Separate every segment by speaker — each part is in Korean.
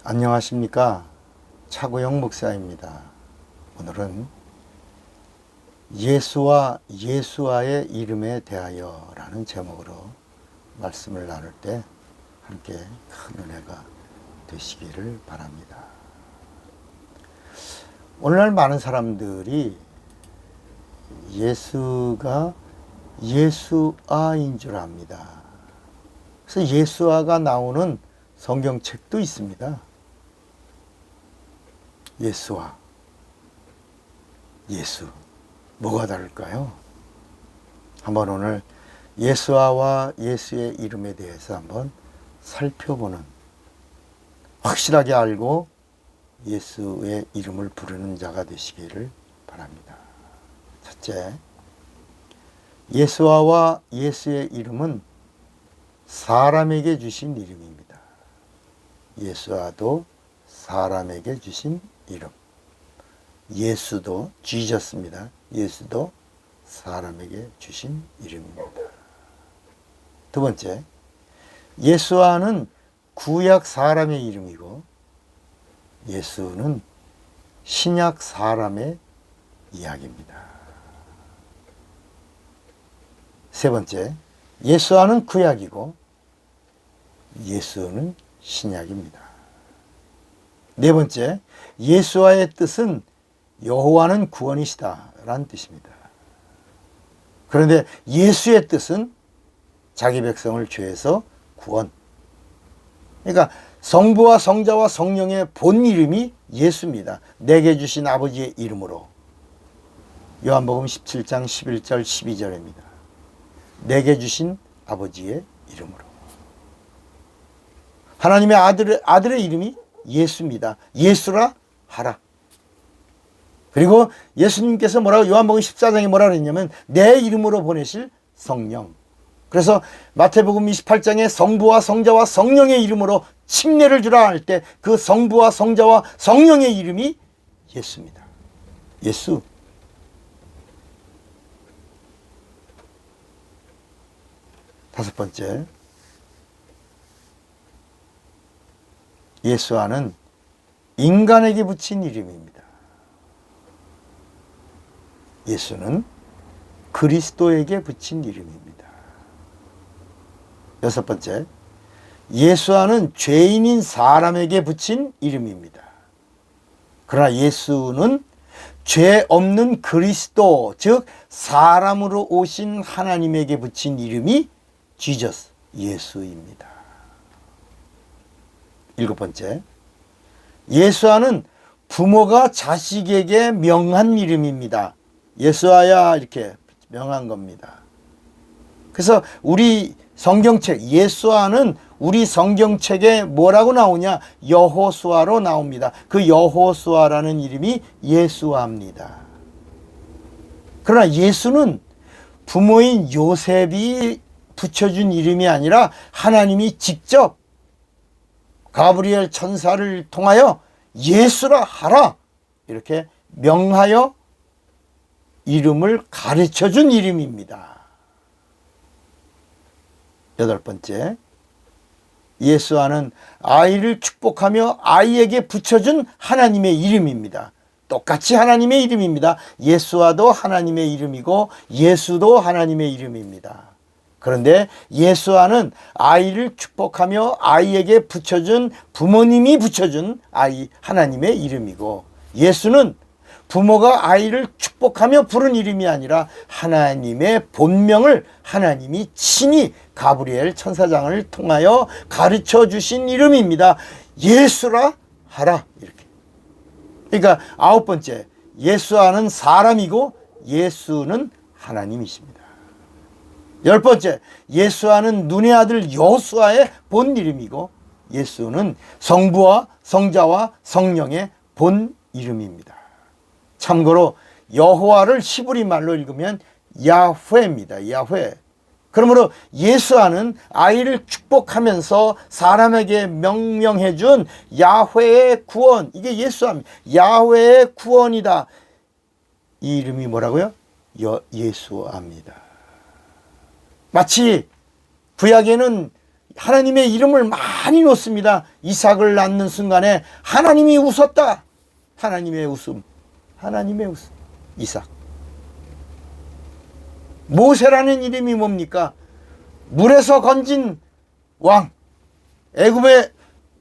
Speaker 1: 안녕하십니까. 차고영 목사입니다. 오늘은 예수와 예수와의 이름에 대하여 라는 제목으로 말씀을 나눌 때 함께 큰 은혜가 되시기를 바랍니다. 오늘날 많은 사람들이 예수가 예수아인 줄 압니다. 그래서 예수아가 나오는 성경책도 있습니다. 예수와 예수, 뭐가 다를까요? 한번 오늘 예수아와 예수의 이름에 대해서 한번 살펴보는, 확실하게 알고 예수의 이름을 부르는 자가 되시기를 바랍니다. 첫째, 예수아와 예수의 이름은 사람에게 주신 이름입니다. 예수아도 사람에게 주신 이름. 예수도 지저스입니다. 예수도 사람에게 주신 이름입니다. 두 번째, 예수아는 구약 사람의 이름이고 예수는 신약 사람의 이야기입니다. 세 번째, 예수아는 구약이고 예수는 신약입니다. 네 번째, 예수와의 뜻은 여호와는 구원이시다 라는 뜻입니다. 그런데 예수의 뜻은 자기 백성을 죄에서 구원. 그러니까 성부와 성자와 성령의 본 이름이 예수입니다. 내게 주신 아버지의 이름으로. 요한복음 17장 11절 12절입니다. 내게 주신 아버지의 이름으로. 하나님의 아들의 이름이 예수입니다. 예수라 하라. 그리고 예수님께서 뭐라고 요한복음 14장에 뭐라고 했냐면 내 이름으로 보내실 성령. 그래서 마태복음 28장에 성부와 성자와 성령의 이름으로 침례를 주라 할 때 그 성부와 성자와 성령의 이름이 예수입니다. 예수. 다섯 번째, 예수아는 인간에게 붙인 이름입니다. 예수는 그리스도에게 붙인 이름입니다. 여섯 번째, 예수아는 죄인인 사람에게 붙인 이름입니다. 그러나 예수는 죄 없는 그리스도, 즉 사람으로 오신 하나님에게 붙인 이름이 지저스, 예수입니다. 일곱 번째, 예수아는 부모가 자식에게 명한 이름입니다. 예수아야 이렇게 명한 겁니다. 그래서 우리 성경책 예수아는 우리 성경책에 뭐라고 나오냐? 여호수아로 나옵니다. 그 여호수아라는 이름이 예수아입니다. 그러나 예수는 부모인 요셉이 붙여준 이름이 아니라 하나님이 직접 가브리엘 천사를 통하여 예수라 하라 이렇게 명하여 이름을 가르쳐준 이름입니다. 여덟 번째, 예수아는 아이를 축복하며 아이에게 붙여준 하나님의 이름입니다. 똑같이 하나님의 이름입니다. 예수아도 하나님의 이름이고 예수도 하나님의 이름입니다. 그런데 예수아는 아이를 축복하며 아이에게 붙여준 부모님이 붙여준 아이 하나님의 이름이고 예수는 부모가 아이를 축복하며 부른 이름이 아니라 하나님의 본명을 하나님이 친히 가브리엘 천사장을 통하여 가르쳐 주신 이름입니다. 예수라 하라 이렇게. 그러니까 아홉 번째, 예수아는 사람이고 예수는 하나님이십니다. 열 번째, 예수아는 눈의 아들 여호수아의 본 이름이고 예수는 성부와 성자와 성령의 본 이름입니다. 참고로 여호와를 히브리 말로 읽으면 야훼입니다. 야훼. 그러므로 예수아는 아이를 축복하면서 사람에게 명령해 준 야훼의 구원, 이게 예수아입니다. 야훼의 구원이다. 이 이름이 뭐라고요? 예수아입니다. 마치 구약에는 하나님의 이름을 많이 놓습니다. 이삭을 낳는 순간에 하나님이 웃었다. 하나님의 웃음. 하나님의 웃음. 이삭. 모세라는 이름이 뭡니까? 물에서 건진 왕. 애굽의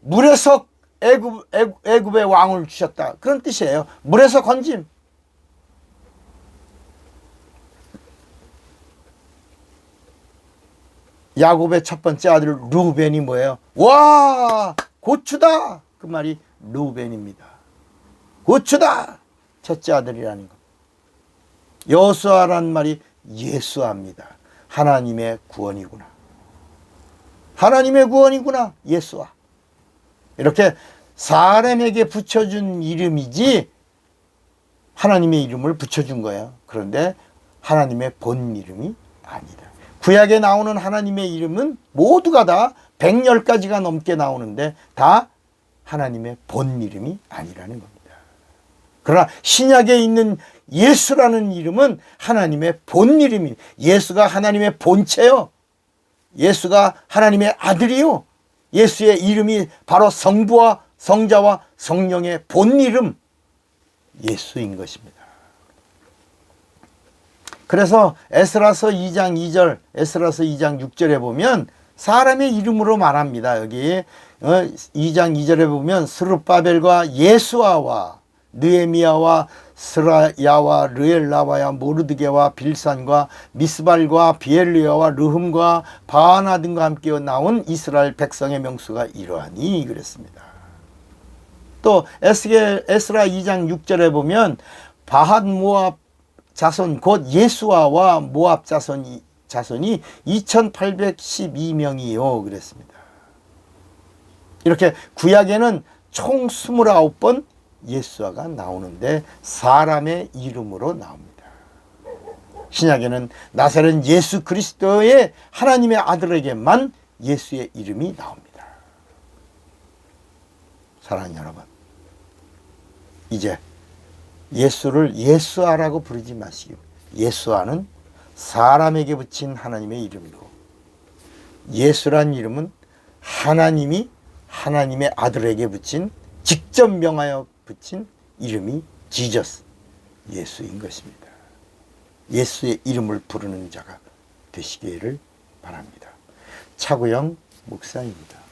Speaker 1: 물에서 애굽의 왕을 주셨다. 그런 뜻이에요. 물에서 건짐. 야곱의 첫 번째 아들 르우벤이 뭐예요? 와, 고추다. 그 말이 르우벤입니다. 고추다. 첫째 아들이라는 것. 여호수아라는 말이 예수아입니다. 하나님의 구원이구나. 하나님의 구원이구나. 예수아. 이렇게 사람에게 붙여준 이름이지 하나님의 이름을 붙여준 거예요. 그런데 하나님의 본 이름이 아니다. 구약에 나오는 하나님의 이름은 모두가 다 100열가지가 넘게 나오는데 다 하나님의 본 이름이 아니라는 겁니다. 그러나 신약에 있는 예수라는 이름은 하나님의 본 이름입니다. 예수가 하나님의 본체요. 예수가 하나님의 아들이요. 예수의 이름이 바로 성부와 성자와 성령의 본 이름 예수인 것입니다. 그래서 에스라서 2장 2절, 에스라서 2장 6절에 보면 사람의 이름으로 말합니다. 여기 2장 2절에 보면 스룹바벨과 예수아와 느헤미야와 스라야와 르엘라와야 모르드게와 빌산과 미스발과 비엘리야와 르흠과 바하나 등과 함께 나온 이스라엘 백성의 명수가 이러하니 그랬습니다. 또 에스라 2장 6절에 보면 바핫 모압 자손 곧 예수아와 모압 자손이 2812명이요 그랬습니다. 이렇게 구약에는 총 29번 예수아가 나오는데 사람의 이름으로 나옵니다. 신약에는 나사렛 예수 그리스도의 하나님의 아들에게만 예수의 이름이 나옵니다. 사랑하는 여러분, 이제 예수를 예수아라고 부르지 마시고 예수아는 사람에게 붙인 하나님의 이름이고 예수란 이름은 하나님이 하나님의 아들에게 붙인 직접 명하여 붙인 이름이 지저스 예수인 것입니다. 예수의 이름을 부르는 자가 되시기를 바랍니다. 차구영 목사입니다.